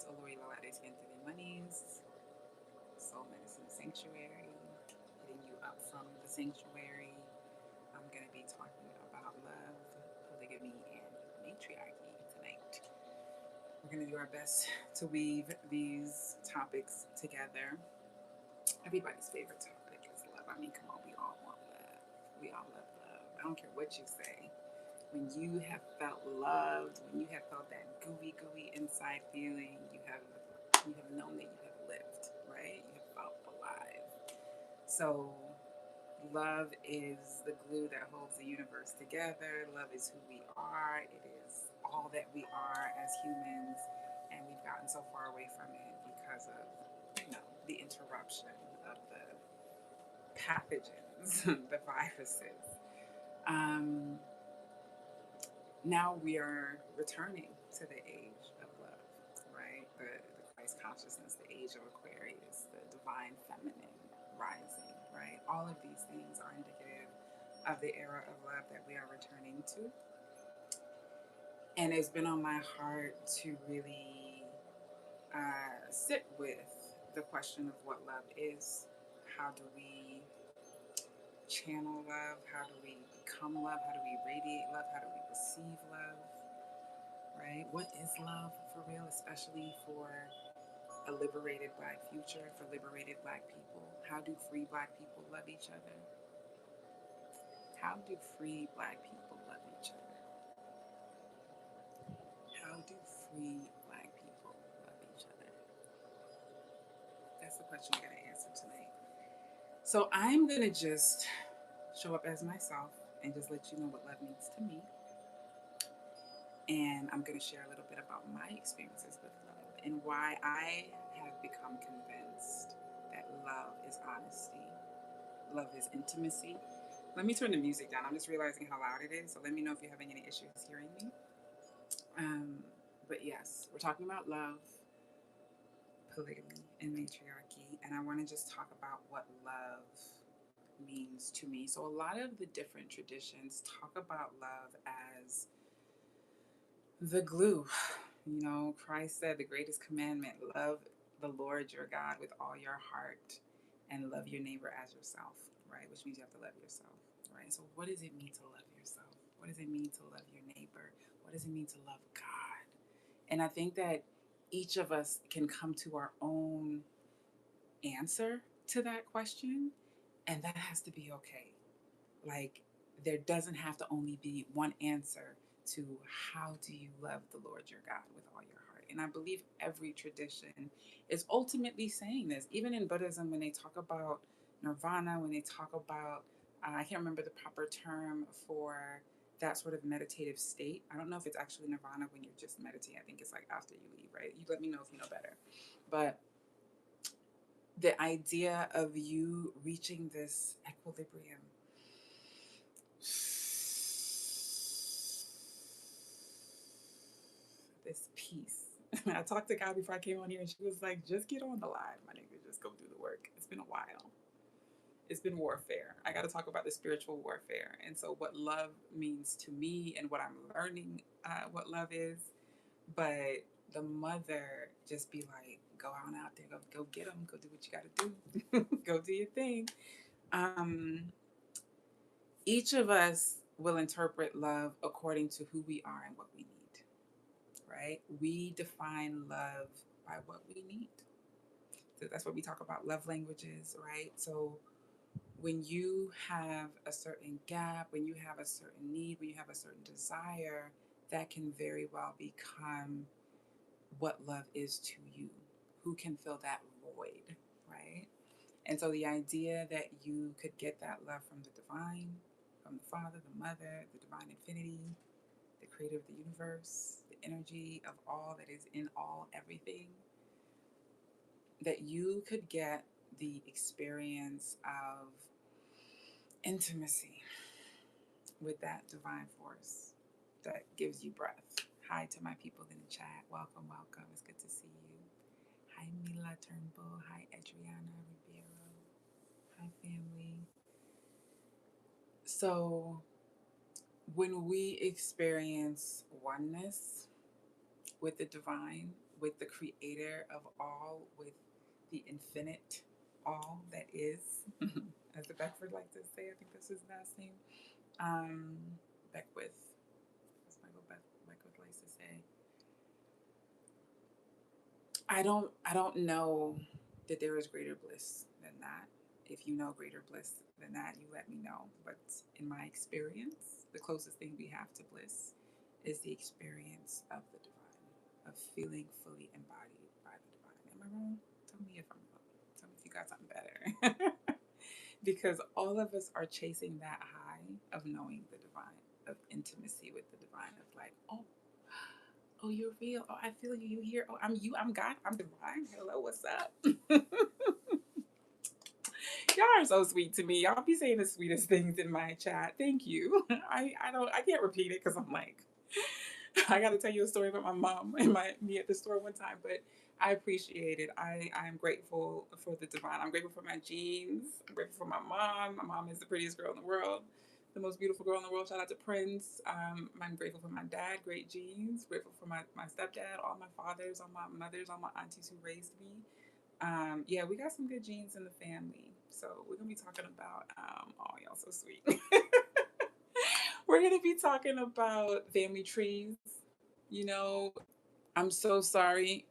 It's Olori Lalade Gente de Monies, Soul Medicine Sanctuary, hitting you up from the sanctuary. I'm going to be talking about love, polygamy, and matriarchy tonight. We're going to do our best to weave these topics together. Everybody's favorite topic is love. I mean, come on, we all want love. We all love love. I don't care what you say. When you have felt loved, when you have felt that gooey, gooey inside feeling, you have known that you have lived, right? You have felt alive. So love is the glue that holds the universe together. Love is who we are. It is all that we are as humans, and we've gotten so far away from it because of the interruption of the pathogens, the viruses. Um, Now we are returning to the age of love, right? The Christ consciousness, the age of Aquarius, the divine feminine rising, right? All of these things are indicative of the era of love that we are returning to. And it's been on my heart to really sit with the question of what love is. How do we channel love? How do we become love? How do we radiate love? How do we receive love? Right? What is love for real, especially for a liberated black future, for liberated black people? How do free black people love each other? How do free black people love each other? How do free black people love each other? That's the question we got to answer tonight. So I'm going to just show up as myself and just let you know what love means to me. And I'm going to share a little bit about my experiences with love and why I have become convinced that love is honesty, love is intimacy. Let me turn the music down. I'm just realizing how loud it is, so let me know if you're having any issues hearing me. Um, but yes, we're talking about love, polygamy, and matriarchy, and I want to just talk about what love means to me. So, a lot of the different traditions talk about love as the glue. Christ said the greatest commandment: love the Lord your God with all your heart and love your neighbor as yourself, right? Which means you have to love yourself, right? So, what does it mean to love yourself? What does it mean to love your neighbor? What does it mean to love God? And I think that each of us can come to our own answer to that question, and that has to be okay. Like, there doesn't have to only be one answer to how do you love the Lord your God with all your heart. And I believe every tradition is ultimately saying this. Even in Buddhism, when they talk about nirvana, when they talk about, I can't remember the proper term for that sort of meditative state. I don't know if it's actually nirvana when you're just meditating. I think it's like after you leave, right? You let me know if you know better. But the idea of you reaching this equilibrium, this peace. I talked to God before I came on here, and she was like, just get on the line, my nigga. Just go do the work. It's been a while. It's been warfare. I got to talk about the spiritual warfare. And so, what love means to me and what I'm learning what love is. But the mother just be like, go on out there, go get them, go do what you got to do, go do your thing. Um, each of us will interpret love according to who we are and what we need, right? We define love by what we need. So that's what we talk about love languages, right? So when you have a certain gap, when you have a certain need, when you have a certain desire, that can very well become what love is to you. Who can fill that void, right? And so the idea that you could get that love from the divine, from the Father, the Mother, the divine infinity, the creator of the universe, the energy of all that is in all everything, that you could get the experience of intimacy with that divine force that gives you breath. Hi to my people in the chat. Welcome, welcome. It's good to see you. Hi, Mila Turnbull. Hi, Adriana Ribeiro. Hi, family. So, when we experience oneness, with the divine, with the creator of all, with the infinite all that is, as the Beckford likes to say. I think that's his last name. Um, Beckwith, as Michael Beckwith likes to say. I don't know that there is greater bliss than that. If you know greater bliss than that, you let me know. But in my experience, the closest thing we have to bliss is the experience of the divine, of feeling fully embodied by the divine. Am I wrong? Tell me if I'm wrong. Tell me if you got something better. Because all of us are chasing that high of knowing the divine, of intimacy with the divine, of like, oh, you're real. Oh, I feel you. You here. Oh, I'm you. I'm God. I'm divine. Hello, what's up? Y'all are so sweet to me. Y'all be saying the sweetest things in my chat. Thank you. I can't repeat it because I'm like, I got to tell you a story about my mom and me at the store one time, but I appreciate it. I'm grateful for the divine. I'm grateful for my genes. I'm grateful for my mom. My mom is the prettiest girl in the world, the most beautiful girl in the world. Shout out to Prince. I'm grateful for my dad, great genes. Grateful for my stepdad, all my fathers, all my mothers, all my aunties who raised me. Yeah, we got some good genes in the family. So we're gonna be talking about oh, y'all so sweet. We're going to be talking about family trees. You know, I'm so sorry.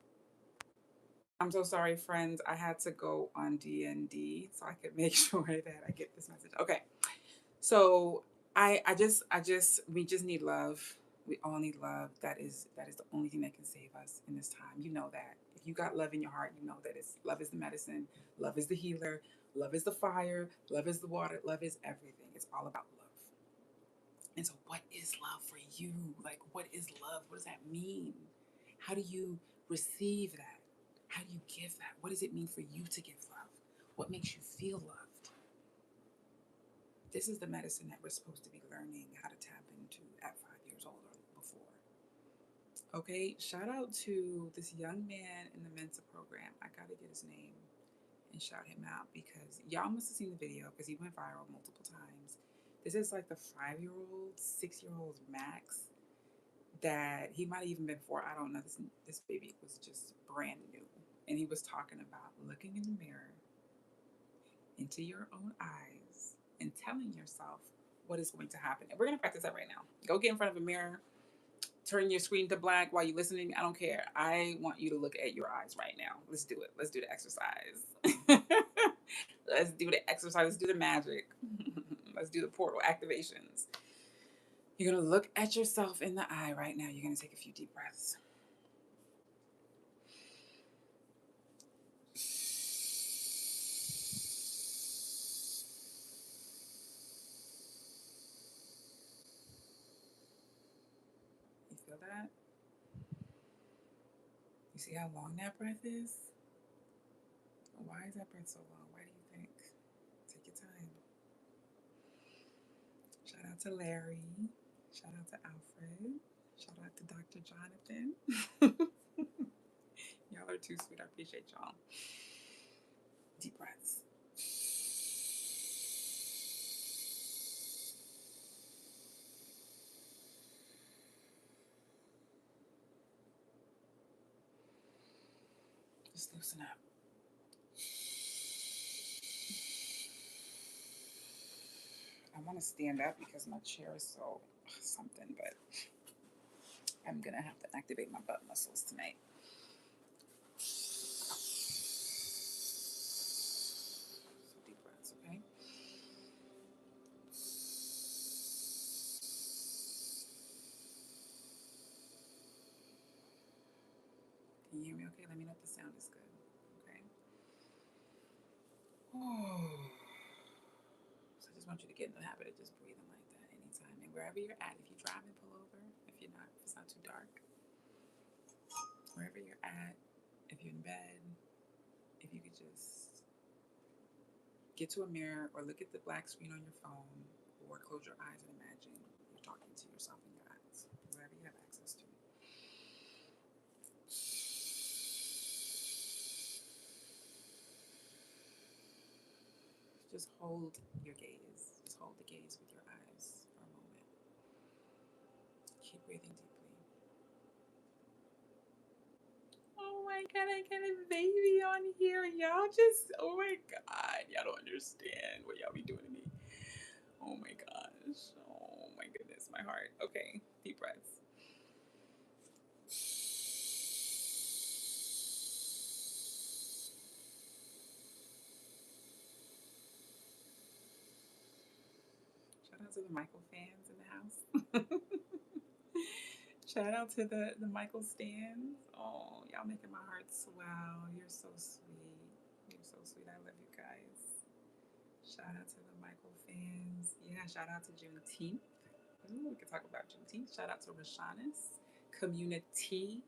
I'm so sorry, friends. I had to go on DND so I could make sure that I get this message. Okay. So we just need love. We all need love. That is the only thing that can save us in this time. You know that. If you got love in your heart, you know that love is the medicine, love is the healer, love is the fire, love is the water, love is everything. It's all about love. And so, what is love for you? Like, what is love? What does that mean? How do you receive that? How do you give that? What does it mean for you to give love? What makes you feel loved? This is the medicine that we're supposed to be learning how to tap into at 5 years old or before. Okay, shout out to this young man in the Mensa program. I gotta get his name and shout him out because y'all must have seen the video because he went viral multiple times. This is like the 5-year-old, 6-year-old max that he might have even been 4. I don't know. This baby was just brand new. And he was talking about looking in the mirror into your own eyes and telling yourself what is going to happen. And we're going to practice that right now. Go get in front of a mirror, turn your screen to black while you're listening. I don't care. I want you to look at your eyes right now. Let's do it. Let's do the exercise. Let's do the exercise. Let's do the magic. Let's do the portal activations. You're going to look at yourself in the eye right now. You're going to take a few deep breaths. You feel that? You see how long that breath is? Why is that breath so long? Why do you think? Take your time. Shout out to Larry. Shout out to Alfred. Shout out to Dr. Jonathan. Y'all are too sweet. I appreciate y'all. Deep breaths. Just loosen up. I want to stand up because my chair is so something, but I'm going to have to activate my butt muscles tonight. So deep breaths, okay? Can you hear me okay? Let me know if the sound is good, okay? Oh. So I just want you to get in the habit of just breathing like that anytime. And wherever you're at, if you drive and pull over, if it's not too dark, wherever you're at, if you're in bed, if you could just get to a mirror or look at the black screen on your phone or close your eyes and imagine you're talking to yourself in your eyes, wherever you have access to. Just hold your gaze. Just hold the gaze with your eyes for a moment. Keep breathing deeply. my God, I got a baby on here. Y'all just, oh my God, y'all don't understand what y'all be doing to me. Oh my gosh. Oh my goodness, my heart. Okay, deep breaths. Shout out to the Michael fans in the house. Shout out to the Michael stands. Oh, y'all making my heart swell. You're so sweet. You're so sweet. I love you guys. Shout out to the Michael fans. Yeah, shout out to Juneteenth. Ooh, we can talk about Juneteenth. Shout out to Rashanis. Community.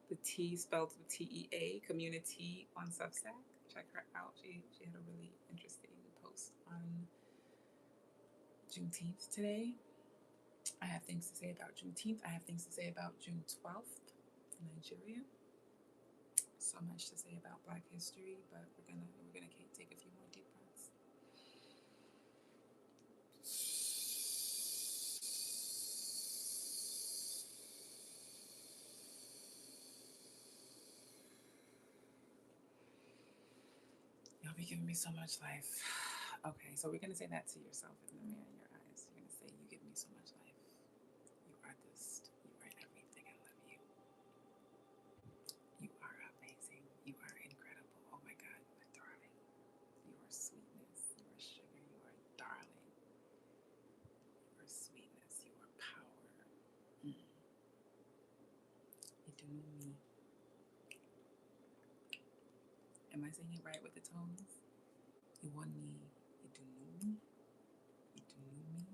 The T spelled with TEA. Community on Substack. Check her out. She had a really interesting post on Juneteenth today. I have things to say about Juneteenth. I have things to say about June 12th in Nigeria. So much to say about Black history, but we're gonna take a few more deep breaths. Y'all be giving me so much life. Okay, so we're gonna say that to yourself in the mirror in your eyes. You're gonna say, "You give me so much life. You are this. You are everything. I love you. You are amazing. You are incredible. Oh my God, you are darling. You are sweetness. You are sugar. You are darling. You are sweetness. You are power. Idunumi. Am I saying it right with the tones? Iwani. Idunumi. Idunumi.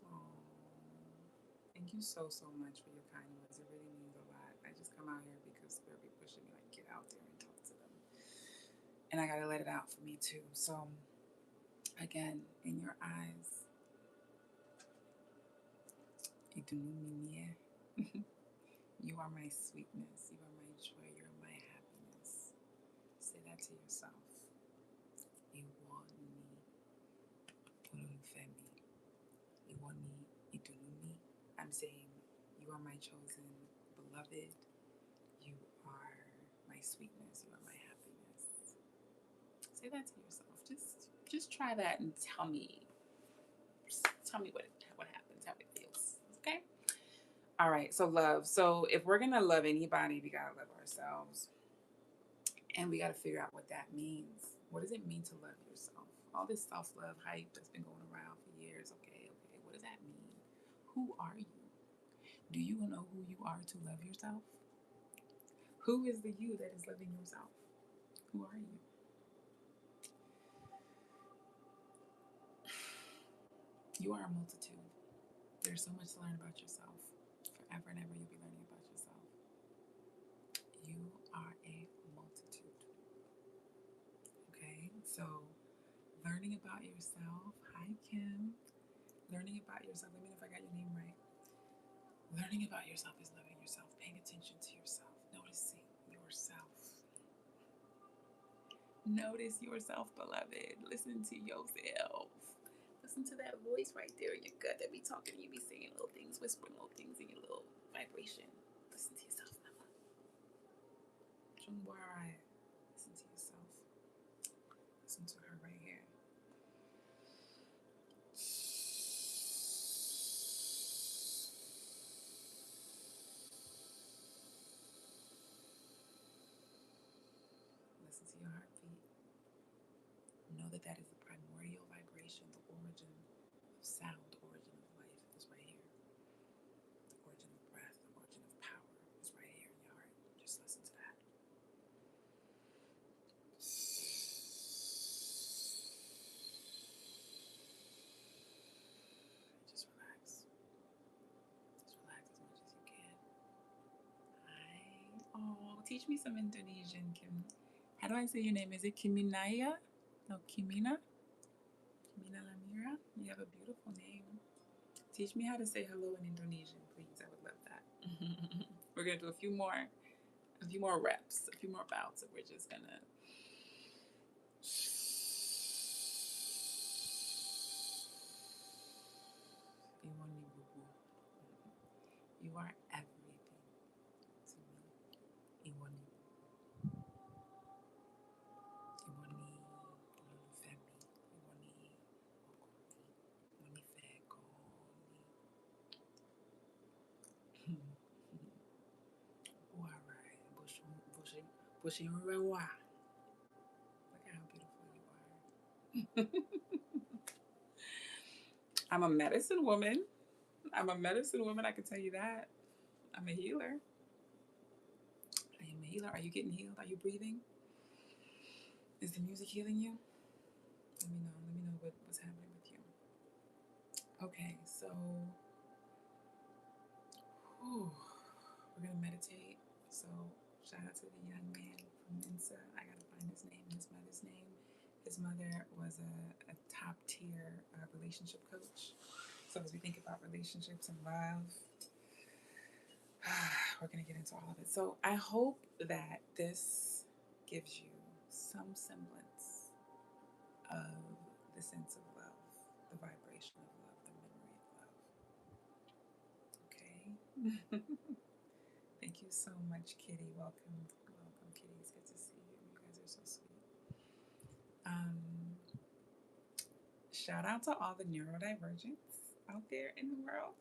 Oh, thank you so much for your kind words. It really means a lot. I just come out here because Spirit be pushing me, like, get out there and talk to them. And I gotta let it out for me too. So again, in your eyes, Idunumi. You are my sweetness. You are my joy. You are my happiness. Say that to yourself. Iwani. Olufemi. Iwani. Idunumi. I'm saying, you are my chosen beloved. You are my sweetness. You are my happiness. Say that to yourself. Just try that and tell me. Tell me what happens, how it feels. Okay? All right. So love. So if we're gonna love anybody, we gotta love ourselves, and we gotta figure out what that means. What does it mean to love yourself? All this self-love hype that's been going around for years. Okay. What does that mean? Who are you? Do you know who you are to love yourself? Who is the you that is loving yourself? Who are you? You are a multitude. There's so much to learn about yourself. Forever and ever, you'll be learning about yourself. You are a multitude. Okay? So, learning about yourself. Hi, Kim. Learning about yourself. Let me know if I got your name right. Learning about yourself is loving yourself, paying attention to yourself, noticing yourself. Notice yourself, beloved. Listen to yourself. Listen to that voice right there in your gut that be talking. You be saying little things, whispering little things in your little vibration. Listen to yourself, mama. Listen to yourself. Listen to her right here. Listen to your heartbeat. Know that that is the primordial vibration, the origin of sound, the origin of life is right here. The origin of breath, the origin of power is right here in your heart. Just listen to that. Just relax. Just relax as much as you can. Hi. Oh, teach me some Indonesian, Kim. How do I say your name? Is it Kiminaya? No, Kimina? Kimina Lamira? You have a beautiful name. Teach me how to say hello in Indonesian, please. I would love that. We're gonna do a few more reps, a few more bouts, and we're just gonna. You are everything Bushiroa. Look at how beautiful you are. I'm a medicine woman. I'm a medicine woman, I can tell you that. I'm a healer. I am a healer. Are you getting healed? Are you breathing? Is the music healing you? Let me know. Let me know what's happening with you. Okay, so we're gonna meditate. So shout out to the young man from Mensa. I gotta find his name and his mother's name. His mother was a top tier relationship coach. So as we think about relationships and love, we're gonna get into all of it. So I hope that this gives you some semblance of the sense of love, the vibration of love, the memory of love. Okay. Thank you so much, Kitty. Welcome, welcome, Kitty. It's good to see you. You guys are so sweet. Shout out to all the neurodivergents out there in the world.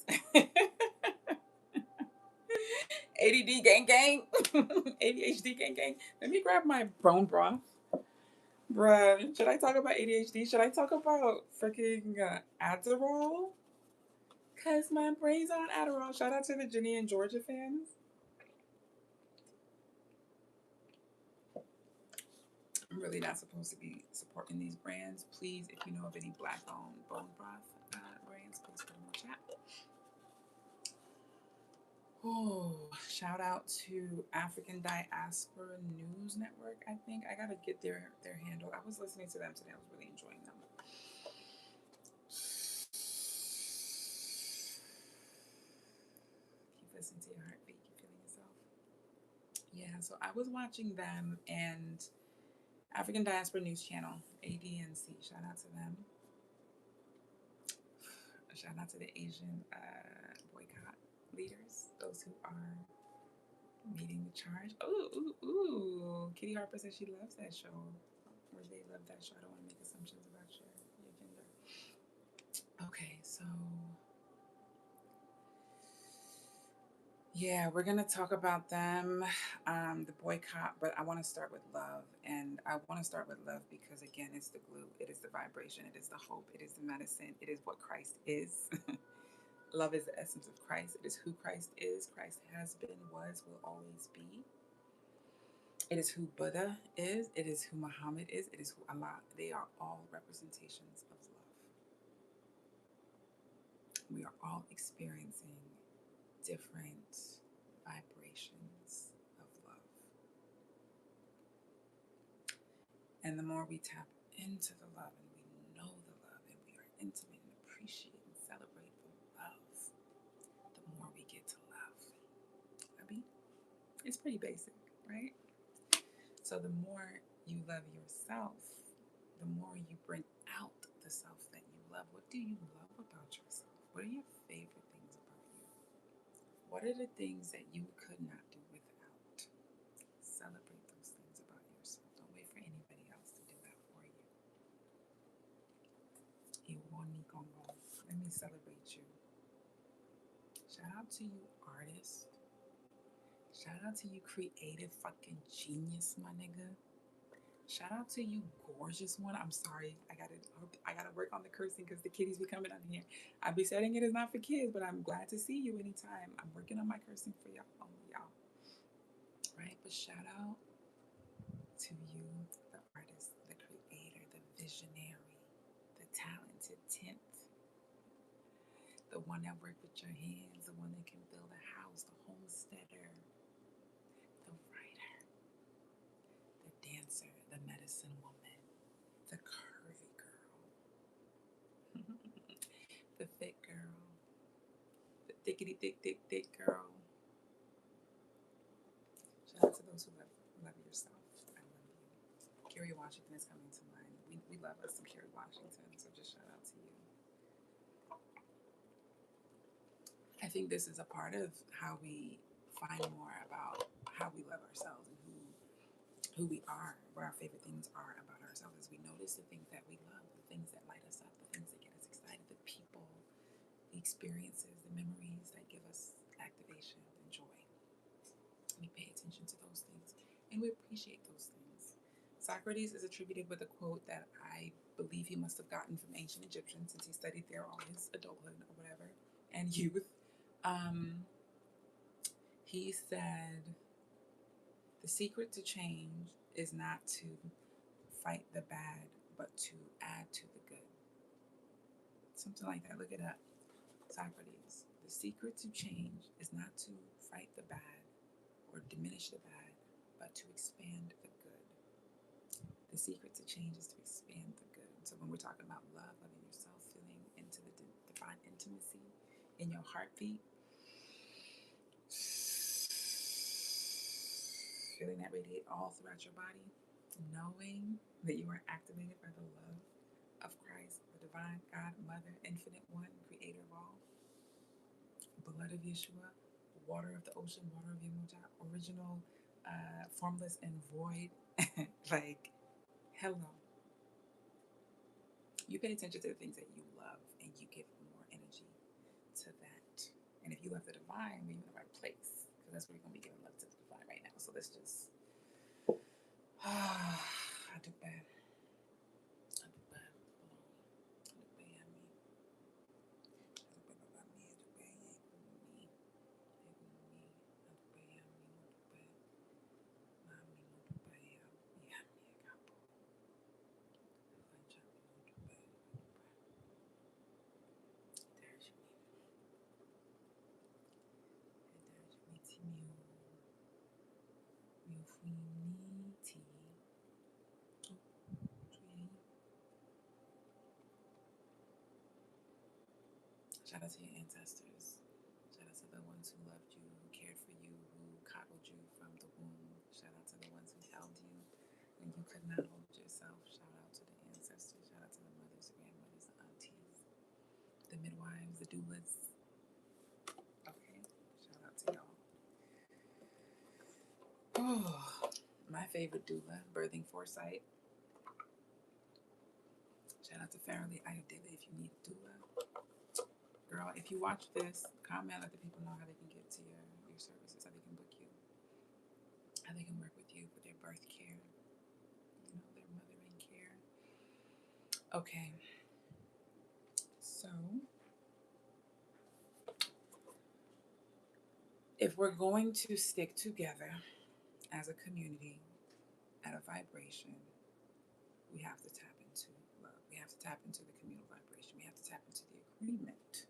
ADD gang gang, ADHD gang gang. Let me grab my bone broth. Bruh, should I talk about ADHD? Should I talk about freaking Adderall? Cause my brain's on Adderall. Shout out to the Ginny and Georgia fans. I'm really not supposed to be supporting these brands. Please, if you know of any black-owned bone broth brands, please put them in the chat. Oh, shout out to African Diaspora News Network. I think I gotta get their handle. I was listening to them today. I was really enjoying them. Keep listening to your heartbeat. Keep feeling yourself. Yeah. So I was watching them and African Diaspora News Channel, ADNC. Shout out to them. Shout out to the Asian boycott leaders, those who are leading the charge. Ooh. Kitty Harper says she loves that show. Or they love that show. I don't want to make assumptions about your gender. Okay, so yeah, we're gonna talk about them, the boycott, but I want to start with love, and I want to start with love because again, it's the glue, it is the vibration, it is the hope, it is the medicine, it is what Christ is. Love is the essence of Christ. It is who Christ is. Christ has been, was, will always be. It is who Buddha is. It is who Muhammad is. It is who Allah. They are all representations of love. We are all experiencing different vibrations of love. And the more we tap into the love and we know the love and we are intimate and appreciate and celebrate the love, the more we get to love. It's pretty basic, right? So the more you love yourself, the more you bring out the self that you love. What do you love about yourself? What are your favorite things about you? What are the things that you could not do without? Celebrate those things about yourself. Don't wait for anybody else to do that for you. Let me celebrate you. Shout out to you, artist. Shout out to you, creative fucking genius, my nigga. Shout out to you, gorgeous one. I'm sorry, I gotta work on the cursing because the kitties be coming on here. I be saying it is not for kids, but I'm glad to see you anytime. I'm working on my cursing for y'all, right? But shout out to you, the artist, the creator, the visionary, the talented tenth, the one that worked with your hands, the one that can build a house, the homesteader, the writer, the dancer, the medicine woman, the curvy girl, the thick girl, the thickety thick girl. Shout out to those who love yourself. I love you. Kerry Washington is coming to mind. We love us some Kerry Washington, so just shout out to you. I think this is a part of how we find more about how we love ourselves and who we are, what our favorite things are about ourselves, as we notice the things that we love, the things that light us up, the things that get us excited, the people, the experiences, the memories that give us activation and joy. We pay attention to those things and we appreciate those things? Socrates is attributed with a quote that I believe he must have gotten from ancient Egyptians, since he studied there all his adulthood or whatever and youth. Um, he said, "The secret to change is not to fight the bad, but to add to the good." Something like that. Look it up. Socrates. The secret to change is not to fight the bad or diminish the bad, but to expand the good. The secret to change is to expand the good. So when we're talking about love, loving yourself, feeling into the divine intimacy in your heartbeat, feeling that radiate all throughout your body, knowing that you are activated by the love of Christ, the divine God, Mother, Infinite One, Creator of all, blood of Yeshua, water of the ocean, water of Yemuja, original, formless and void. Like, hello. You pay attention to the things that you love and you give more energy to that. And if you love the divine, we're in the right place, because that's where you're going to be giving love to the divine right now. So let's just, I do bad. I do bad. I do bad. I mean, I do bad about me. I do bad. I do bad. I do bad. Shout out to your ancestors. Shout out to the ones who loved you, who cared for you, who coddled you from the womb. Shout out to the ones who held you when you could not hold yourself. Shout out to the ancestors. Shout out to the mothers, the grandmothers, the aunties, the midwives, the doulas. Okay, shout out to y'all. Oh, my favorite doula, Birthing Foresight. Shout out to Farrelly Ayodele if you need a doula. Girl, if you watch this, comment, let the people know how they can get to your services, how they can book you, how they can work with you for their birth care, their mothering care. Okay, so if we're going to stick together as a community at a vibration, we have to tap into love. We have to tap into the communal vibration. We have to tap into the agreement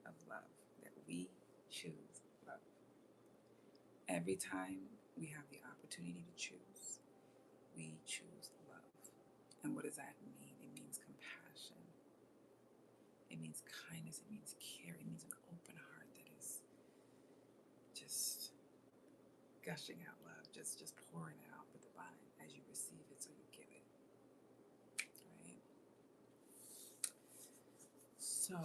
of love, that we choose love. Every time we have the opportunity to choose, we choose love. And what does that mean? It means compassion. It means kindness. It means care. It means an open heart that is just gushing out love, just pouring out the divine as you receive it, so you give it. Right? So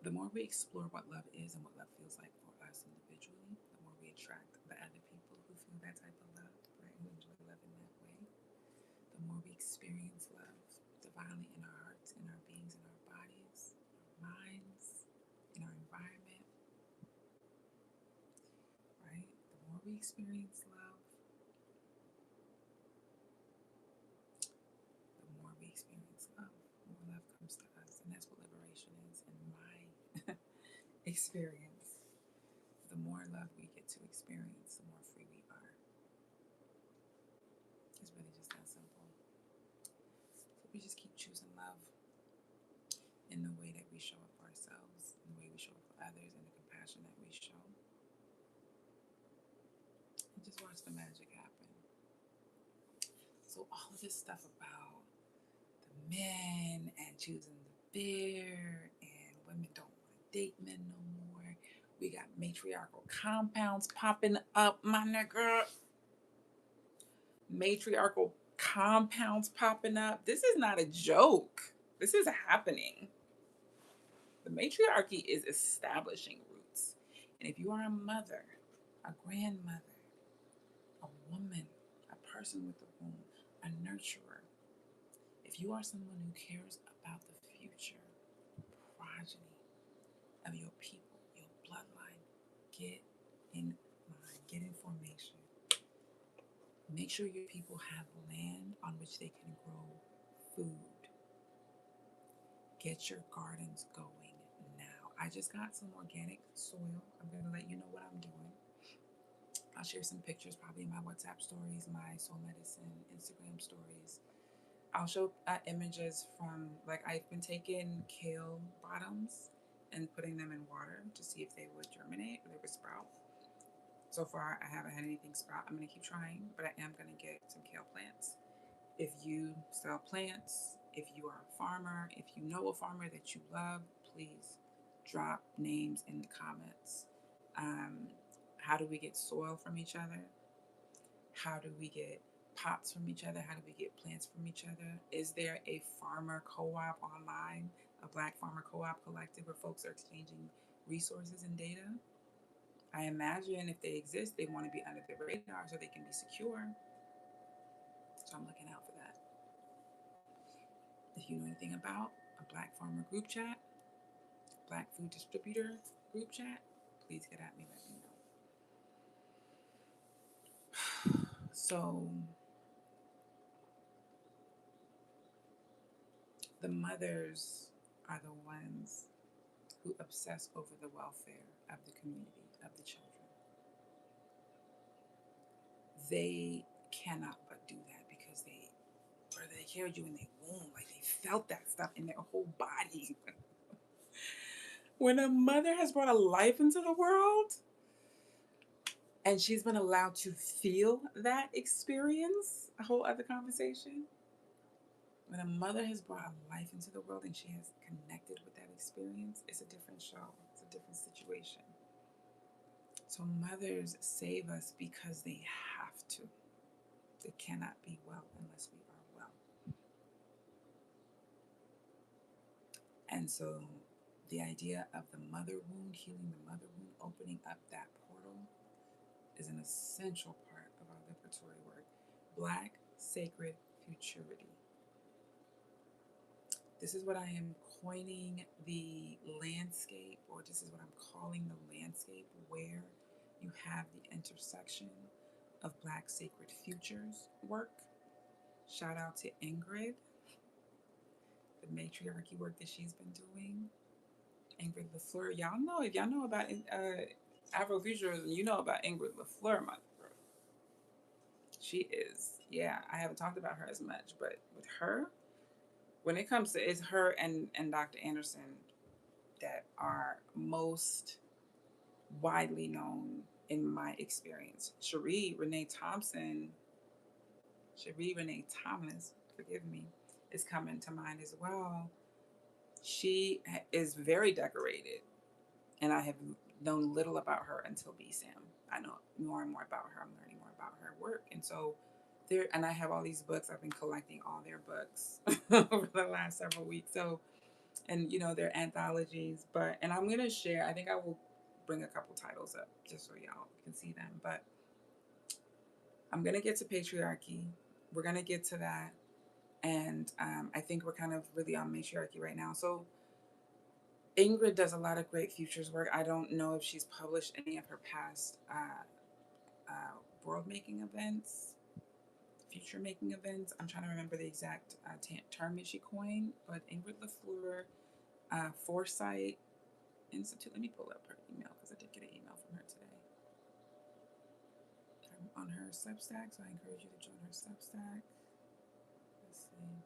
the more we explore what love is and what love feels like for us individually, the more we attract the other people who feel that type of love, right? Who enjoy love in that way. The more we experience love divinely in our hearts, in our beings, in our bodies, our minds, in our environment, right? The more we experience love, the more we experience love, more love comes to us. And that's what liberation is in my experience. The more love we get to experience, the more free we are. It's really just that simple. So we just keep choosing love in the way that we show up for ourselves, in the way we show up for others, and the compassion that we show. And just watch the magic happen. So all of this stuff about the men and choosing the bear, and women don't want to date men no more. We got matriarchal compounds popping up, my nigga. Matriarchal compounds popping up. This is not a joke. This is happening. The matriarchy is establishing roots. And if you are a mother, a grandmother, a woman, a person with a womb, a nurturer, if you are someone who cares about the future progeny of your people, your bloodline, get in line, get in transformation. Make sure your people have land on which they can grow food. Get your gardens going now. I just got some organic soil. I'm going to let you know what I'm doing. I'll share some pictures probably in my WhatsApp stories, my Soul Medicine Instagram stories. I'll show images from, like, I've been taking kale bottoms and putting them in water to see if they would germinate or they would sprout. So far, I haven't had anything sprout. I'm going to keep trying, but I am going to get some kale plants. If you sell plants, if you are a farmer, if you know a farmer that you love, please drop names in the comments. How do we get soil from each other? How do we get pots from each other? How do we get plants from each other? Is there a farmer co-op online, a Black farmer co-op collective where folks are exchanging resources and data? I imagine if they exist, they want to be under the radar so they can be secure. So I'm looking out for that. If you know anything about a Black farmer group chat, Black food distributor group chat, please get at me, let me know. So the mothers are the ones who obsess over the welfare of the community, of the children. They cannot but do that because they carried you in their womb, like they felt that stuff in their whole body. When a mother has brought a life into the world and she's been allowed to feel that experience, a whole other conversation. When a mother has brought a life into the world and she has connected with that experience, it's a different show, it's a different situation. So mothers save us because they have to. They cannot be well unless we are well. And so the idea of the mother wound, healing the mother wound, opening up that portal is an essential part of our liberatory work. Black sacred futurity. This is what I am coining the landscape, or this is what I'm calling the landscape, where you have the intersection of Black sacred futures work. Shout out to Ingrid, the matriarchy work that she's been doing. Ingrid LaFleur, y'all know, if y'all know about Afrofuturism, you know about Ingrid LaFleur, my bro. She is, yeah, I haven't talked about her as much, but with her, when it comes to, it's her and Dr. Anderson that are most widely known in my experience. Cherie Renee Thomas, forgive me, is coming to mind as well. She is very decorated, and I have known little about her until BSAM. I know more and more about her. I'm learning more about her work, and so there. And I have all these books. I've been collecting all their books over the last several weeks. So, and you know, they're anthologies. And I'm gonna share. I think I will bring a couple titles up just so y'all can see them. But I'm gonna get to patriarchy. We're gonna get to that, and I think we're kind of really on matriarchy right now. So Ingrid does a lot of great futures work. I don't know if she's published any of her past world making events, future making events. I'm trying to remember the exact term that she coined, but Ingrid LaFleur, Foresight Institute. Let me pull up her email because I did get an email from her today. I'm on her Substack, so I encourage you to join her Substack. Let's see.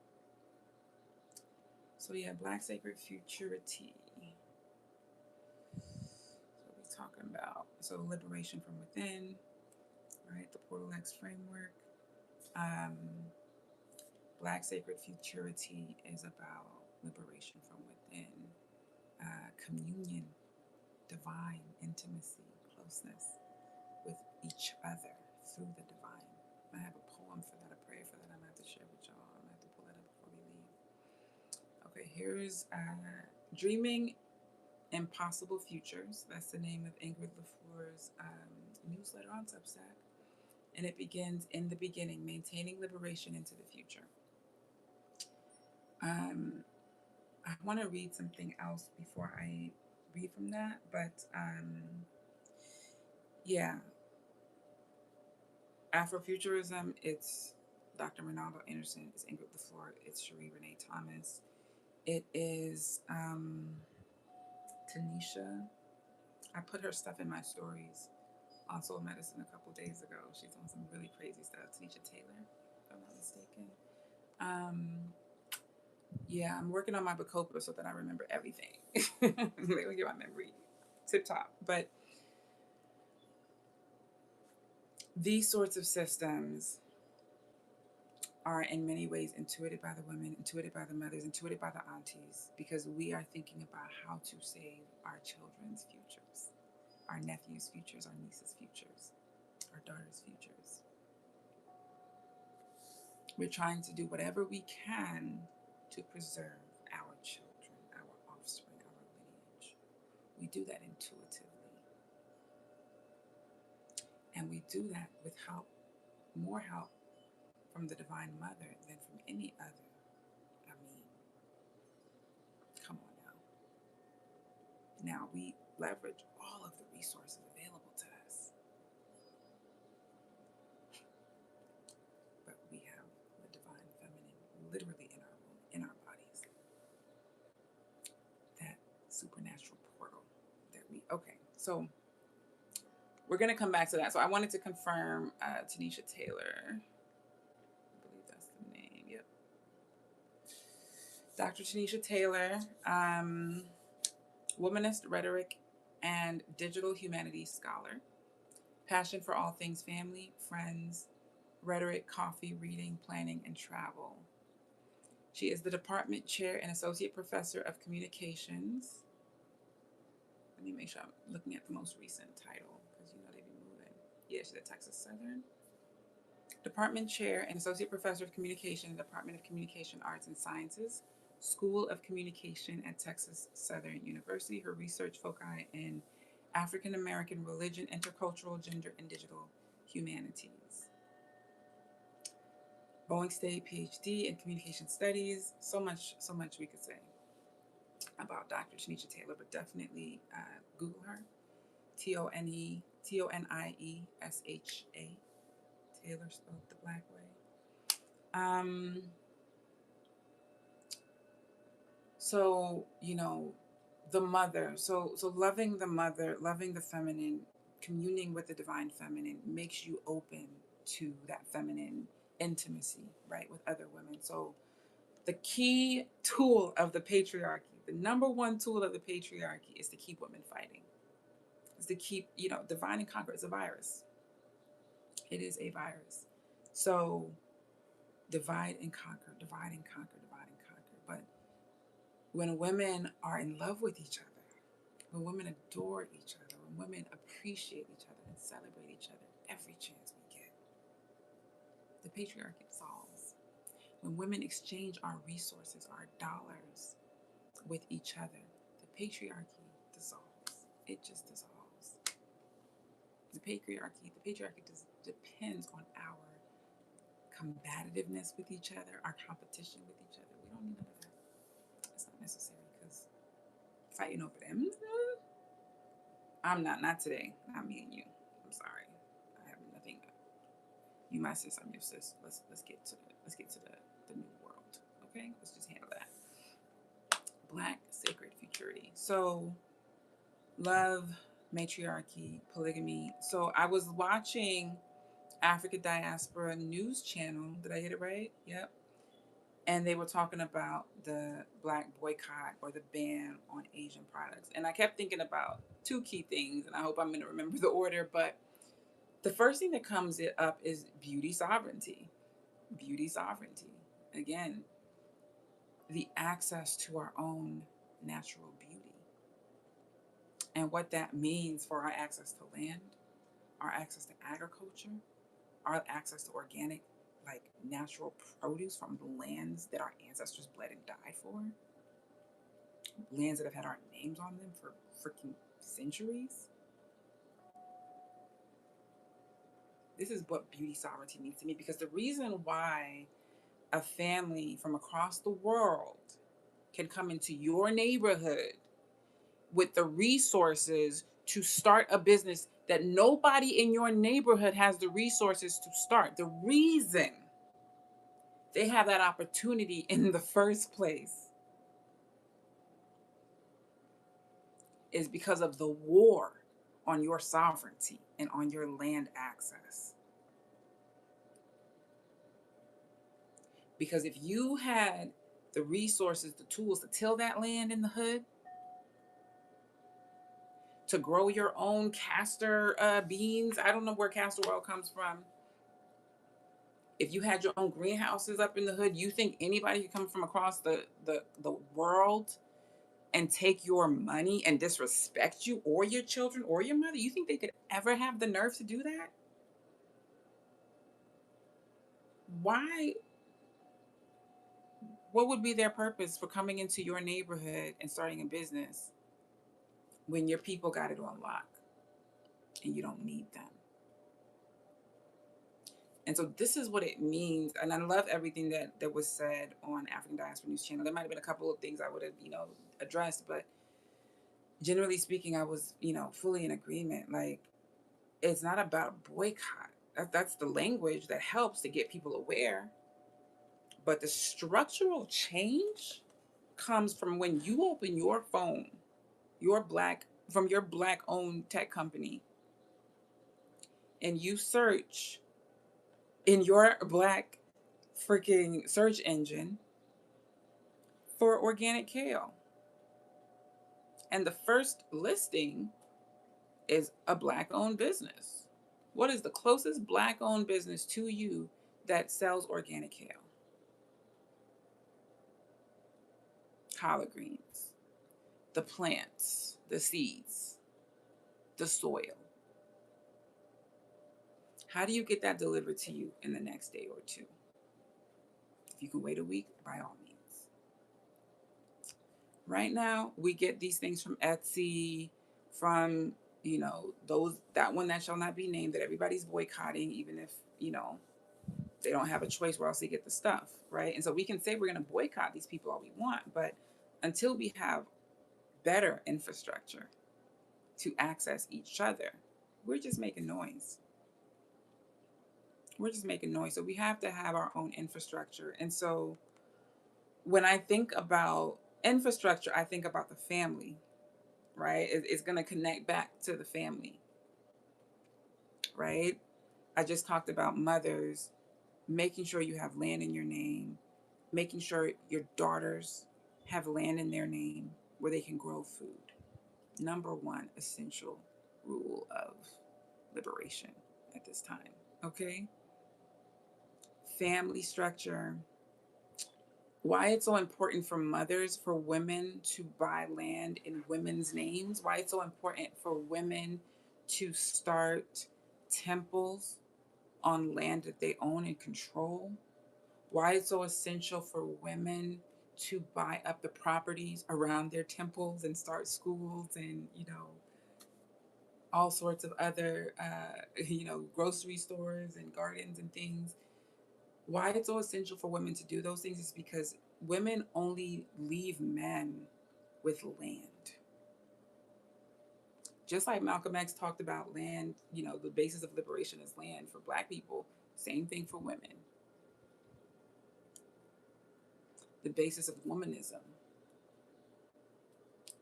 So yeah, Black Sacred Futurity. Talking about, so liberation from within, right? The Portal X framework. Black Sacred Futurity is about liberation from within, communion, divine intimacy, closeness with each other through the divine. I have a poem for that, a prayer for that I'm going to have to share with y'all. I'm going to have to pull it up before we leave. Okay, here's Dreaming Impossible Futures. That's the name of Ingrid LaFleur's newsletter on Substack. And it begins in the beginning, maintaining liberation into the future. I want to read something else before I read from that, but yeah. Afrofuturism, it's Dr. Ronaldo Anderson, it's Ingrid LaFleur, it's Cherie Renee Thomas, it is Tanisha. I put her stuff in my stories on Soul Medicine a couple days ago. She's on some really crazy stuff. Tanisha Taylor, if I'm not mistaken. Um, yeah, I'm working on my Bacopa so that I remember everything. Let me get my memory tip top. But these sorts of systems are in many ways intuited by the women, intuited by the mothers, intuited by the aunties, because we are thinking about how to save our children's futures, our nephews' futures, our nieces' futures, our daughters' futures. We're trying to do whatever we can to preserve our children, our offspring, our lineage. We do that intuitively. And we do that with help, more help from the Divine Mother than from any other. I mean, come on now. Now we leverage all of the resources available to us, but we have the Divine Feminine literally in our bodies. That supernatural portal that we, okay, so we're going to come back to that. So I wanted to confirm Tanisha Taylor. I believe that's the name. Yep. Dr. Tanisha Taylor, womanist, rhetoric, and digital humanities scholar. Passion for all things family, friends, rhetoric, coffee, reading, planning, and travel. She is the department chair and associate professor of communications. Let me make sure I'm looking at the most recent title because you know they be moving. Yeah, she's at Texas Southern. Department chair and associate professor of communication, Department of Communication Arts and Sciences, School of Communication at Texas Southern University. Her research foci in African American religion, intercultural, gender, and digital humanities. Boeing State PhD in communication studies. So much we could say about Dr. Tanisha Taylor, but definitely Google her. Toniesha. Taylor spelled the black way. So, you know, the mother. So loving the mother, loving the feminine, communing with the divine feminine makes you open to that feminine intimacy, right, with other women. So the key tool of the patriarchy, the number one tool of the patriarchy is to keep women fighting. Is to keep, you know, divide and conquer. It's a virus. It is a virus. So divide and conquer, divide and conquer, divide and conquer. But when women are in love with each other, when women adore each other, when women appreciate each other and celebrate each other every chance we get, the patriarchy dissolves. When women exchange our resources, our dollars with each other, the patriarchy dissolves. It just dissolves. The patriarchy depends on our combativeness with each other, our competition with each other. We don't need none of that. It's not necessary because fighting over them, I'm not today. Not me and you. I'm sorry. I have nothing. You my sis, I'm your sis. Let's get to the new world. Okay? Let's just handle that. Black sacred futurity. So love, matriarchy, polygamy. So I was watching Africa Diaspora News Channel. Did I get it right? Yep. And they were talking about the Black boycott or the ban on Asian products. And I kept thinking about two key things, and I hope I'm going to remember the order. But the first thing that comes up is beauty sovereignty. Beauty sovereignty. Again, the access to our own natural beauty. And what that means for our access to land, our access to agriculture, our access to organic, like natural produce from the lands that our ancestors bled and died for, lands that have had our names on them for freaking centuries. This is what beauty sovereignty means to me, because the reason why a family from across the world can come into your neighborhood with the resources to start a business that nobody in your neighborhood has the resources to start. The reason they have that opportunity in the first place is because of the war on your sovereignty and on your land access. Because if you had the resources, the tools to till that land in the hood, to grow your own castor beans, I don't know where castor oil comes from. If you had your own greenhouses up in the hood, you think anybody could come from across the world and take your money and disrespect you or your children or your mother? You think they could ever have the nerve to do that? Why? What would be their purpose for coming into your neighborhood and starting a business when your people got it on lock and you don't need them? And so this is what it means. And I love everything that was said on African Diaspora News Channel. There might have been a couple of things I would have, addressed, but generally speaking, I was, fully in agreement. Like, it's not about boycott. That's the language that helps to get people aware. But the structural change comes from when you open your phone, from your black owned tech company, and you search in your black freaking search engine for organic kale. And the first listing is a black owned business. What is the closest black owned business to you that sells organic kale? Collard greens, the plants, the seeds, the soil. How do you get that delivered to you in the next day or two? If you can wait a week, by all means. Right now, we get these things from Etsy, from, that one that shall not be named that everybody's boycotting, even if, they don't have a choice where else they get the stuff, right? And so we can say we're going to boycott these people all we want, but until we have better infrastructure to access each other, we're just making noise. We're just making noise. So we have to have our own infrastructure. And so when I think about infrastructure, I think about the family, right? It's going to connect back to the family, right? I just talked about mothers making sure you have land in your name, making sure your daughters have land in their name where they can grow food. Number one essential rule of liberation at this time, okay? Family structure. Why it's so important for mothers, for women to buy land in women's names, why it's so important for women to start temples on land that they own and control, why it's so essential for women to buy up the properties around their temples and start schools and, all sorts of other, grocery stores and gardens and things. Why it's so essential for women to do those things is because women only leave men with land. Just like Malcolm X talked about land, the basis of liberation is land for Black people, same thing for women. The basis of womanism,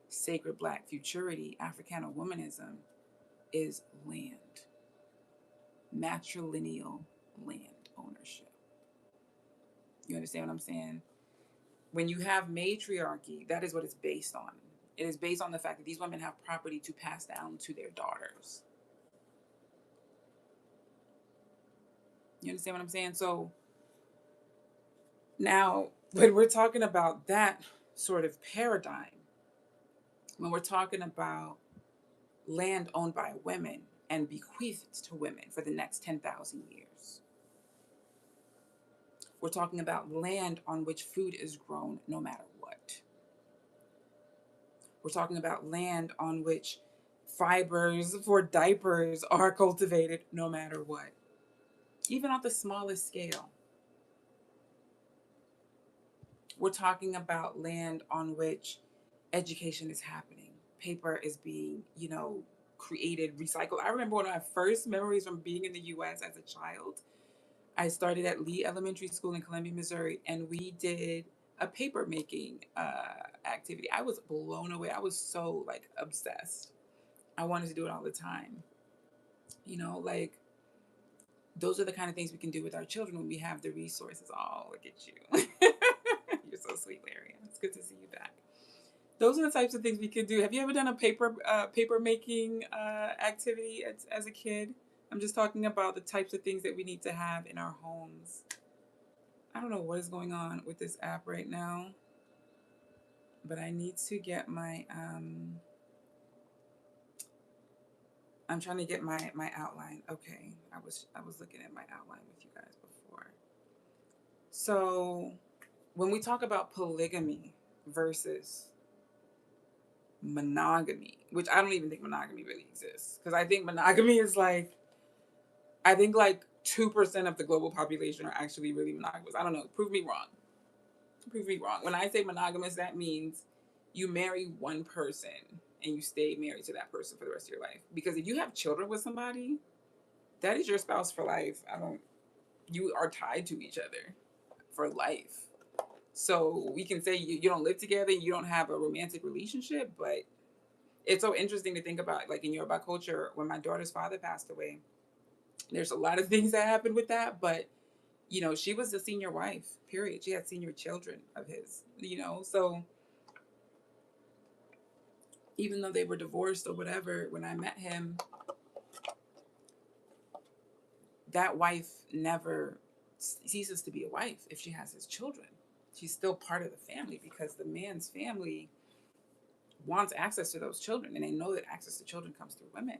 sacred Black futurity, Africana womanism, is land, matrilineal land ownership. You understand what I'm saying? When you have matriarchy, that is what it's based on. It is based on the fact that these women have property to pass down to their daughters. You understand what I'm saying? So now, when we're talking about that sort of paradigm, when we're talking about land owned by women and bequeathed to women for the next 10,000 years, we're talking about land on which food is grown no matter what. We're talking about land on which fibers for diapers are cultivated no matter what, even on the smallest scale. We're talking about land on which education is happening. Paper is being, created, recycled. I remember one of my first memories from being in the US as a child. I started at Lee Elementary School in Columbia, Missouri, and we did a paper making activity. I was blown away. I was so like obsessed. I wanted to do it all the time. You know, like those are the kind of things we can do with our children when we have the resources. Oh, look at you. You're so sweet, Larry. It's good to see you back. Those are the types of things we could do. Have you ever done a paper making activity as a kid? I'm just talking about the types of things that we need to have in our homes. I don't know what is going on with this app right now, but I need to get my I'm trying to get my outline. Okay. I was looking at my outline with you guys before. So, when we talk about polygamy versus monogamy, which I don't even think monogamy really exists, because I think monogamy is like, I think like 2% of the global population are actually really monogamous. I don't know. Prove me wrong. Prove me wrong. When I say monogamous, that means you marry one person and you stay married to that person for the rest of your life. Because if you have children with somebody, that is your spouse for life. You are tied to each other for life. So we can say you don't live together, you don't have a romantic relationship, but it's so interesting to think about, like in Yoruba culture, when my daughter's father passed away, there's a lot of things that happened with that, but she was the senior wife, period. She had senior children of his. So even though they were divorced or whatever, when I met him, that wife never ceases to be a wife if she has his children. She's still part of the family because the man's family wants access to those children, and they know that access to children comes through women,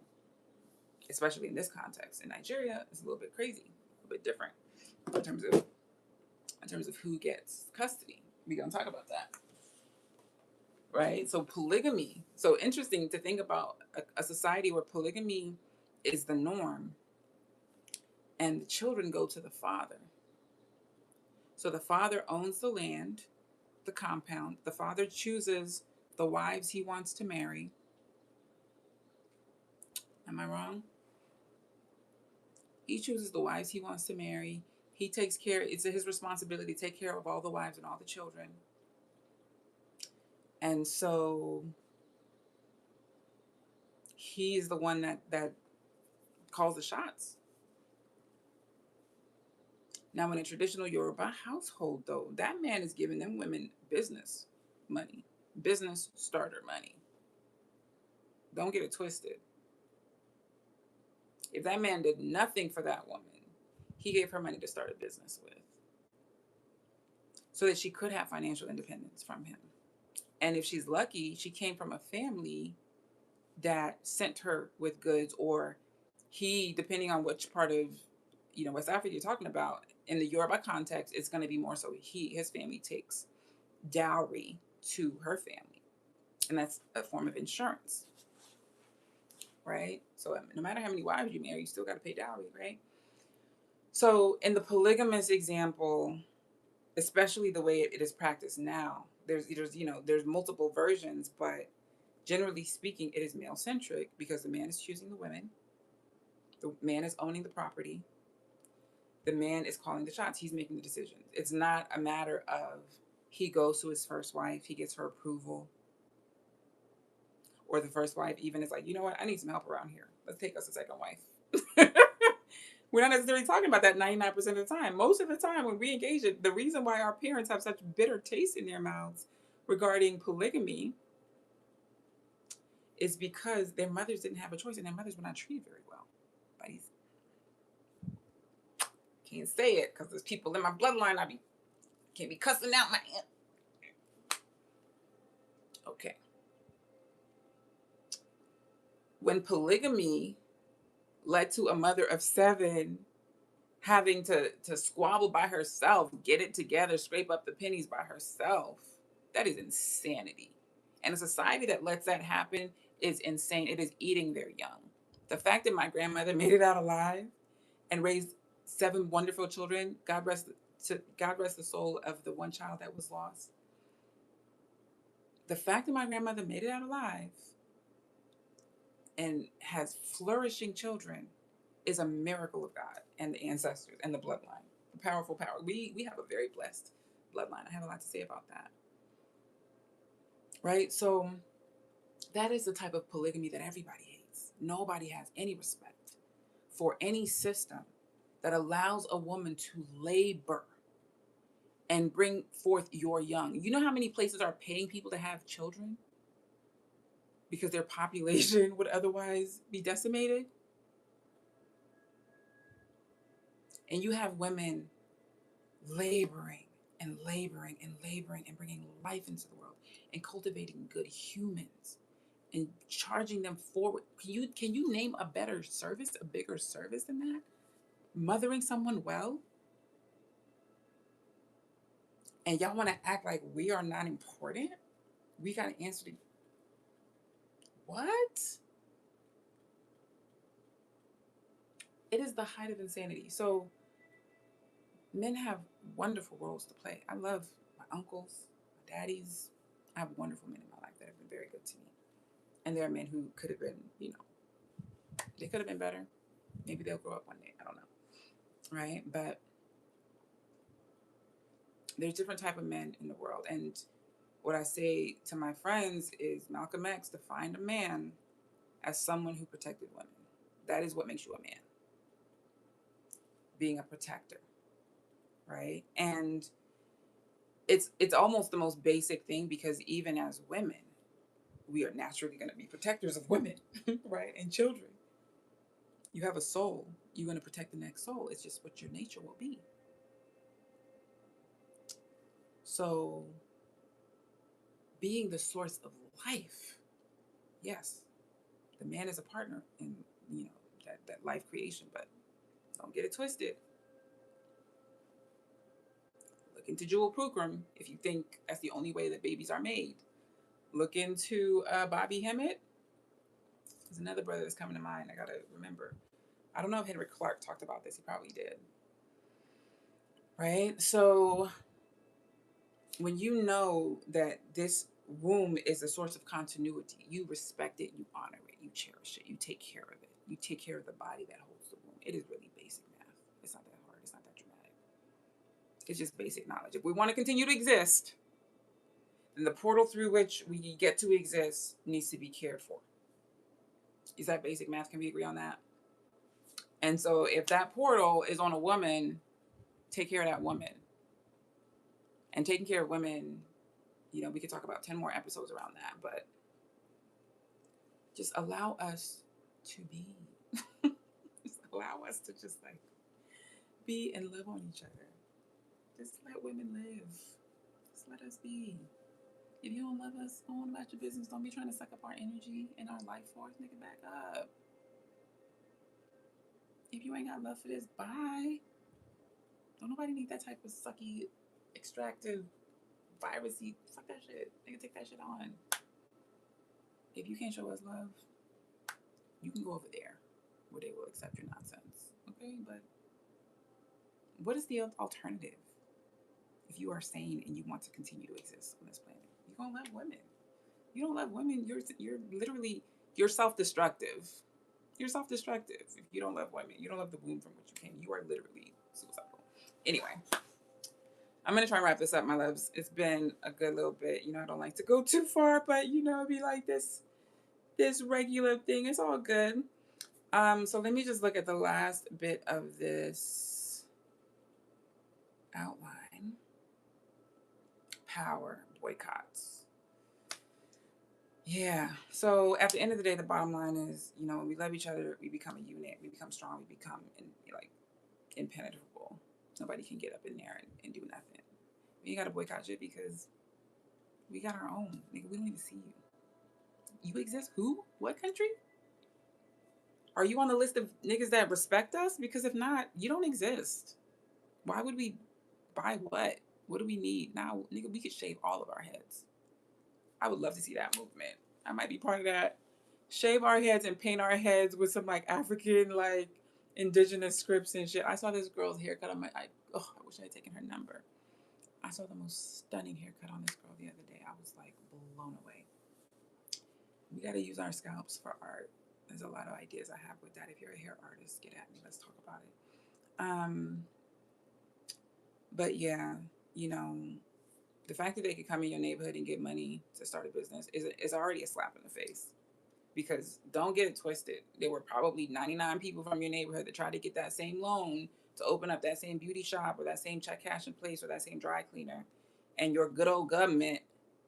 especially in this context. In Nigeria, it's a little bit crazy, a bit different in terms of who gets custody. We're gonna talk about that, right? So polygamy. So interesting to think about a society where polygamy is the norm, and the children go to the father. So the father owns the land, the compound. The father chooses the wives he wants to marry. Am I wrong? He chooses the wives he wants to marry. He takes care, it's his responsibility to take care of all the wives and all the children. And so he's the one that calls the shots. Now, in a traditional Yoruba household, though, that man is giving them women business money, business starter money. Don't get it twisted. If that man did nothing for that woman, he gave her money to start a business with so that she could have financial independence from him. And if she's lucky, she came from a family that sent her with goods, or he, depending on which part of West Africa you're talking about. In the Yoruba context, it's going to be more so his family takes dowry to her family, and that's a form of insurance, right? So no matter how many wives you marry, you still got to pay dowry, right? So in the polygamous example, especially the way it is practiced now, there's multiple versions, but generally speaking, it is male centric because the man is choosing the women, the man is owning the property, the man is calling the shots, he's making the decisions. It's not a matter of he goes to his first wife, he gets her approval, or the first wife even is like, you know what, I need some help around here. Let's take us a second wife. We're not necessarily talking about that 99% of the time. Most of the time when we engage it, the reason why our parents have such bitter taste in their mouths regarding polygamy is because their mothers didn't have a choice and their mothers were not treated very well by these. Can't say it because there's people in my bloodline. Can't be cussing out my aunt. Okay. When polygamy led to a mother of 7 having to squabble by herself, get it together, scrape up the pennies by herself, that is insanity. And a society that lets that happen is insane. It is eating their young. The fact that my grandmother made it out alive and raised 7 wonderful children, God rest the soul of the one child that was lost. The fact that my grandmother made it out alive and has flourishing children is a miracle of God and the ancestors and the bloodline. The powerful power. We have a very blessed bloodline. I have a lot to say about that. Right? So that is the type of polygamy that everybody hates. Nobody has any respect for any system that allows a woman to labor and bring forth your young. You know how many places are paying people to have children because their population would otherwise be decimated? And you have women laboring and laboring and laboring and bringing life into the world and cultivating good humans and charging them forward. Can you name a better service, a bigger service than that? Mothering someone well, and y'all want to act like we are not important? We got to answer to what? It is the height of insanity. So men have wonderful roles to play. I love my uncles, my daddies. I have wonderful men in my life that have been very good to me. And there are men who could have been, they could have been better. Maybe they'll grow up one day. I don't know. Right? But there's different type of men in the world. And what I say to my friends is Malcolm X defined a man as someone who protected women. That is what makes you a man. Being a protector. Right? And it's almost the most basic thing, because even as women, we are naturally going to be protectors of women, right? And children. You have a soul. You're going to protect the next soul. It's just what your nature will be. So being the source of life, yes, the man is a partner in, that life creation, but don't get it twisted. Look into Jewel Pookrum if you think that's the only way that babies are made. Look into Bobby Hemmett. There's another brother that's coming to mind. I got to remember. I don't know if Henry Clark talked about this. He probably did. Right? So when you know that this womb is a source of continuity, you respect it, you honor it, you cherish it, you take care of it. You take care of the body that holds the womb. It is really basic math. It's not that hard. It's not that dramatic. It's just basic knowledge. If we want to continue to exist, then the portal through which we get to exist needs to be cared for. Is that basic math? Can we agree on that? And so if that portal is on a woman, take care of that woman. And taking care of women, we could talk about 10 more episodes around that, but just allow us to be. Just allow us to just be and live on each other. Just let women live. Just let us be. If you don't love us, go on about your business. Don't be trying to suck up our energy and our life force. Nigga, back up. If you ain't got love for this, bye. Don't nobody need that type of sucky, extractive, virusy. Fuck that shit. Nigga, take that shit on. If you can't show us love, you can go over there where they will accept your nonsense. Okay? But what is the alternative if you are sane and you want to continue to exist on this planet? You're going to love women. You don't love women, you're self-destructive. You're self-destructive if you don't love women. You don't love the womb from which you came. You are literally suicidal. Anyway, I'm going to try and wrap this up, my loves. It's been a good little bit. I don't like to go too far, but, be like this regular thing. It's all good. So let me just look at the last bit of this outline. Power boycotts. Yeah. So at the end of the day, the bottom line is, when we love each other, we become a unit. We become strong. We become impenetrable. Nobody can get up in there and do nothing. We got to boycott shit because we got our own. Nigga, we don't even see you. You exist? Who? What country? Are you on the list of niggas that respect us? Because if not, you don't exist. Why would we buy what? What do we need? Now, nigga, we could shave all of our heads. I would love to see that movement. I might be part of that. Shave our heads and paint our heads with some African, indigenous scripts and shit. I saw this girl's haircut. I wish I had taken her number. I saw the most stunning haircut on this girl the other day. I was blown away. We got to use our scalps for art. There's a lot of ideas I have with that. If you're a hair artist, get at me. Let's talk about it. But yeah, you know, the fact that they could come in your neighborhood and get money to start a business is already a slap in the face. Because don't get it twisted. There were probably 99 people from your neighborhood that tried to get that same loan to open up that same beauty shop or that same check cash in place or that same dry cleaner. And your good old government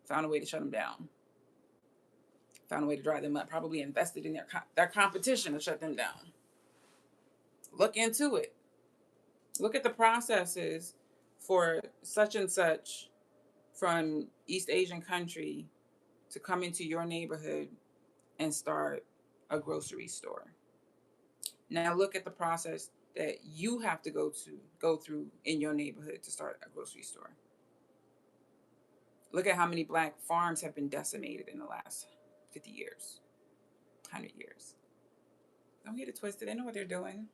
found a way to shut them down, found a way to dry them up, probably invested in their competition to shut them down. Look into it. Look at the processes for such and such from East Asian country to come into your neighborhood and start a grocery store. Now look at the process that you have to go through in your neighborhood to start a grocery store. Look at how many black farms have been decimated in the last 50 years, 100 years. Don't get it twisted. They know what they're doing.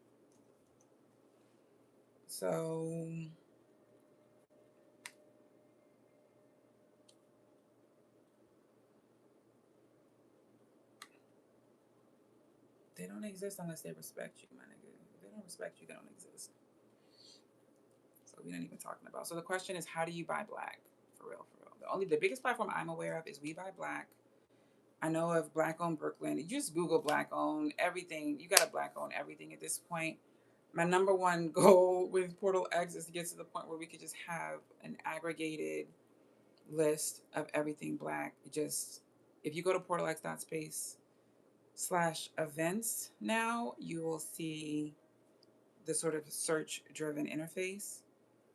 So they don't exist unless they respect you, my nigga. If they don't respect you, they don't exist. So we don't even talking about. So the question is, how do you buy black? For real, for real. The biggest platform I'm aware of is We Buy Black. I know of Black Owned Brooklyn. You just Google Black Owned everything. You got to Black own everything at this point. My number one goal with Portal X is to get to the point where we could just have an aggregated list of everything black. Just if you go to portalx.space/events now, you will see the sort of search driven interface.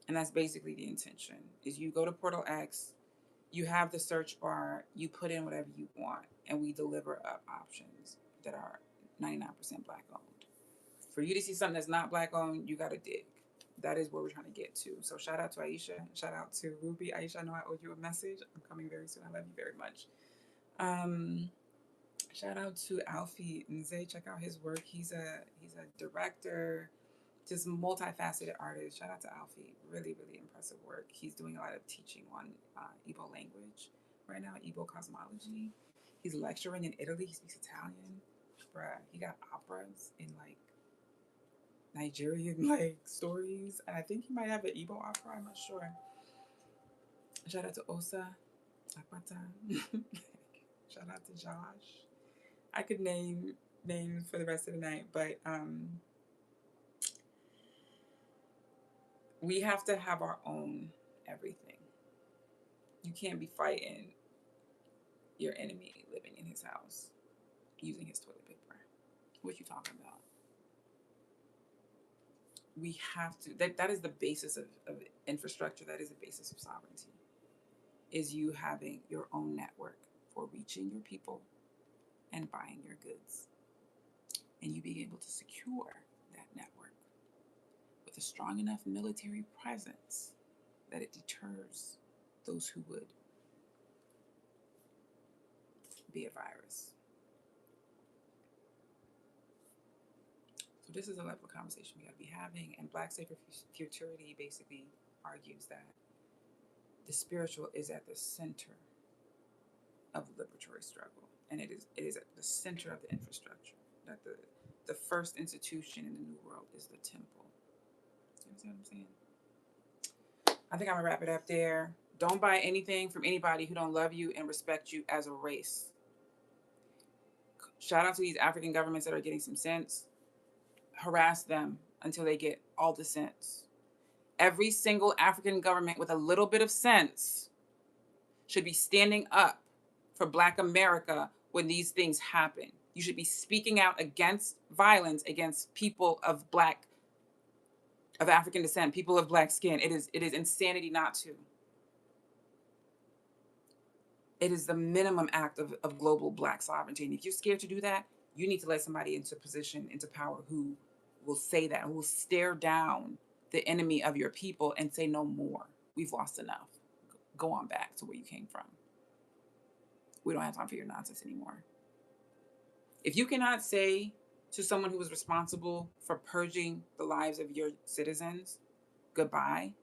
And that's basically the intention is you go to Portal X, you have the search bar, you put in whatever you want, and we deliver up options that are 99% black owned. For you to see something that's not black owned, you got to dig. That is where we're trying to get to. So shout out to Aisha. Shout out to Ruby. Aisha, I know I owed you a message. I'm coming very soon. I love you very much. Shout out to Alfie Nze. Check out his work. He's a director, just multifaceted artist. Shout out to Alfie. Really, really impressive work. He's doing a lot of teaching on Igbo language right now, Igbo cosmology. He's lecturing in Italy. He speaks Italian. Bruh, he got operas in like Nigerian like stories. And I think he might have an Igbo opera. I'm not sure. Shout out to Osa Akpata. Shout out to Josh. I could name names for the rest of the night, but we have to have our own everything. You can't be fighting your enemy living in his house using his toilet paper. What you talking about? We have to. That is the basis of infrastructure. That is the basis of sovereignty. Is you having your own network for reaching your people and buying your goods, and you being able to secure that network with a strong enough military presence that it deters those who would be a virus. So this is a level of conversation we got to be having, and Black Sacred Futurity basically argues that the spiritual is at the center of the liberatory struggle, and it is at the center of the infrastructure. That the first institution in the New World is the temple. You understand what I'm saying? I think I'm gonna wrap it up there. Don't buy anything from anybody who don't love you and respect you as a race. Shout out to these African governments that are getting some sense. Harass them until they get all the sense. Every single African government with a little bit of sense should be standing up for Black America when these things happen. You should be speaking out against violence against people of African descent, people of Black skin. It is insanity not to. It is the minimum act of global Black sovereignty. And if you're scared to do that, you need to let somebody into position, into power who will say that, who will stare down the enemy of your people and say no more. We've lost enough. Go on back to where you came from. We don't have time for your nonsense anymore. If you cannot say to someone who was responsible for purging the lives of your citizens goodbye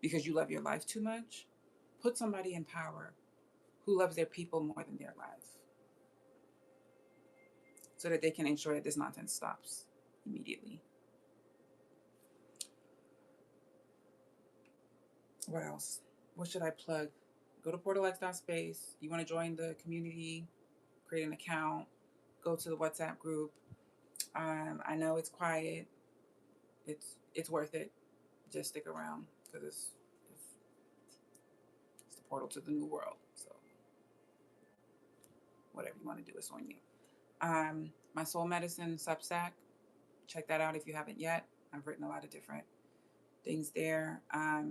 because you love your life too much, put somebody in power who loves their people more than their life. so that they can ensure that this nonsense stops immediately. What else? What should I plug? Go to portalx.space. You want to join the community, create an account, go to the WhatsApp group. I know it's quiet. It's worth it. Just stick around because it's the portal to the new world. So whatever you want to do, it's on you. My soul medicine Substack. Check that out if you haven't yet. I've written a lot of different things there. I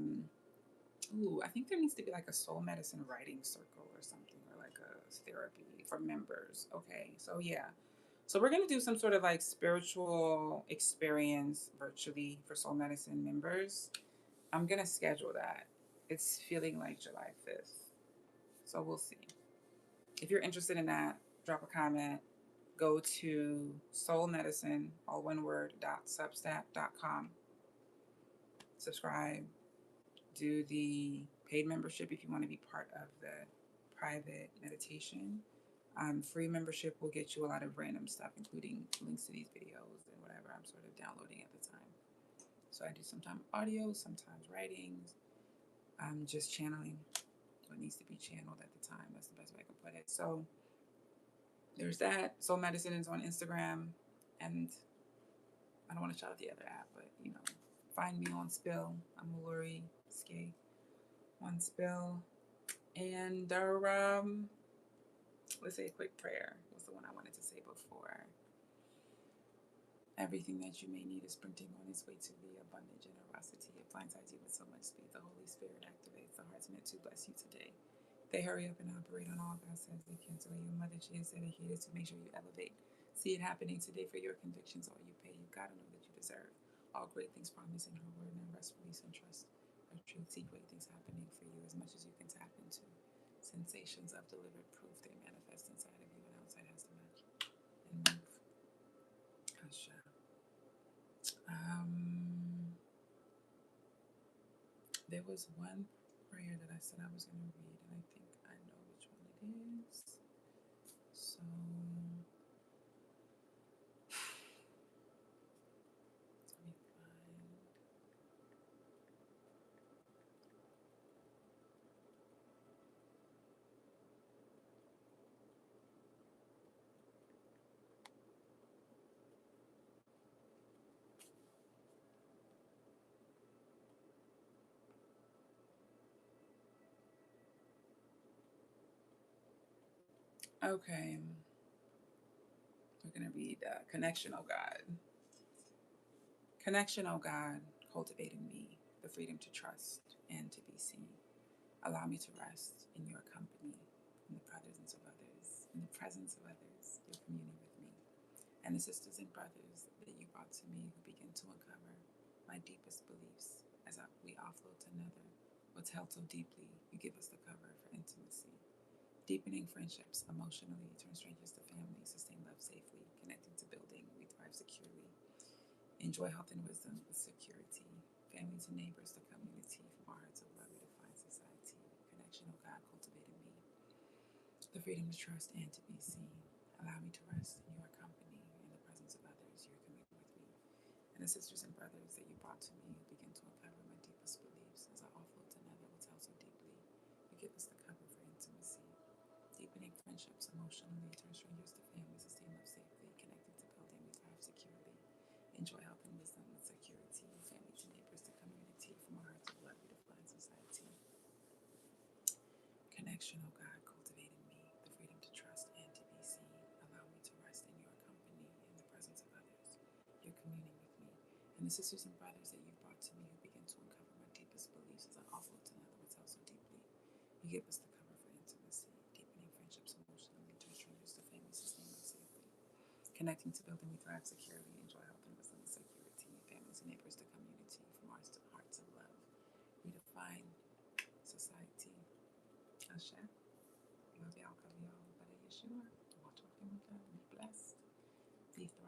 think there needs to be like a soul medicine writing circle or something, or like a therapy for members. Okay, so yeah. So we're going to do some sort of like spiritual experience virtually for soul medicine members. I'm going to schedule that. It's feeling like July 5th. So we'll see. If you're interested in that, drop a comment. Go to soulmedicine, all one word, .substack.com. Subscribe. Do the paid membership if you want to be part of the private meditation. Free membership will get you a lot of random stuff, including links to these videos and whatever I'm sort of downloading at the time. So I do sometimes audio, sometimes writings. I'm just channeling what needs to be channeled at the time. That's the best way I can put it. So there's that. Soul Medicine is on Instagram, and I don't want to shout out the other app, but find me on Spill. I'm Mallory Skay on Spill. And let's say a quick prayer. What's the one I wanted to say before? Everything that you may need is sprinting on its way to the abundant generosity. It blindsides you with so much speed. The Holy Spirit activates the hearts meant to bless you today. They hurry up and operate on all God says they can. So your mother, she is dedicated to make sure you elevate. See it happening today for your convictions. All you pay, you gotta know that you deserve. All great things promised in her word, and rest, release, and trust. Or truth, see great things happening for you as much as you can tap into. Sensations of delivered proof, they manifest inside of you and outside has to match and move. Asha. There was one prayer that I said I was going to read, and I think I know which one it is. So, let me find. Okay. We're going to read Connection, oh God. Connection, oh God, cultivate in me the freedom to trust and to be seen. Allow me to rest in your company, in the presence of others, your communion with me, and the sisters and brothers that you brought to me who begin to uncover my deepest beliefs as we offload to another what's held so deeply. You give us the cover for intimacy. Deepening friendships emotionally, turn strangers to family, sustain love safely, connecting to building, we thrive securely. Enjoy health and wisdom with security. Families and neighbors to community, from our hearts of love, we define society. Connection, oh God, cultivate in me the freedom to trust and to be seen. Allow me to rest in your company, in the presence of others, your communion with me, and the sisters and brothers that you brought to me who begin to uncover my deepest beliefs as I offload to another what's held so deeply. You give us the cover for intimacy. Deepening friendships emotionally, turn strangers to family, sustain love safely, connected to building, we thrive securely. Enjoy health and wisdom with security, family to neighbors to community, from our hearts of love, we define society. Connection, oh God, cultivate in me the freedom to trust and to be seen. Allow me to rest in your company, in the presence of others, your communing with me, and the sisters and brothers that you've brought to me who begin to uncover my deepest beliefs as I offload to another what's held so deeply. You give us the cover for intimacy, deepening friendships emotionally, turn strangers to family, sustain love safely. Connecting to building, we thrive securely. Enjoy health and wisdom with security. Families and neighbors to community, from hearts of love. Redefine society. Asha. Love y'all, cover y'all. Better Yeshua. Watch out for them. Be blessed. Be thriving.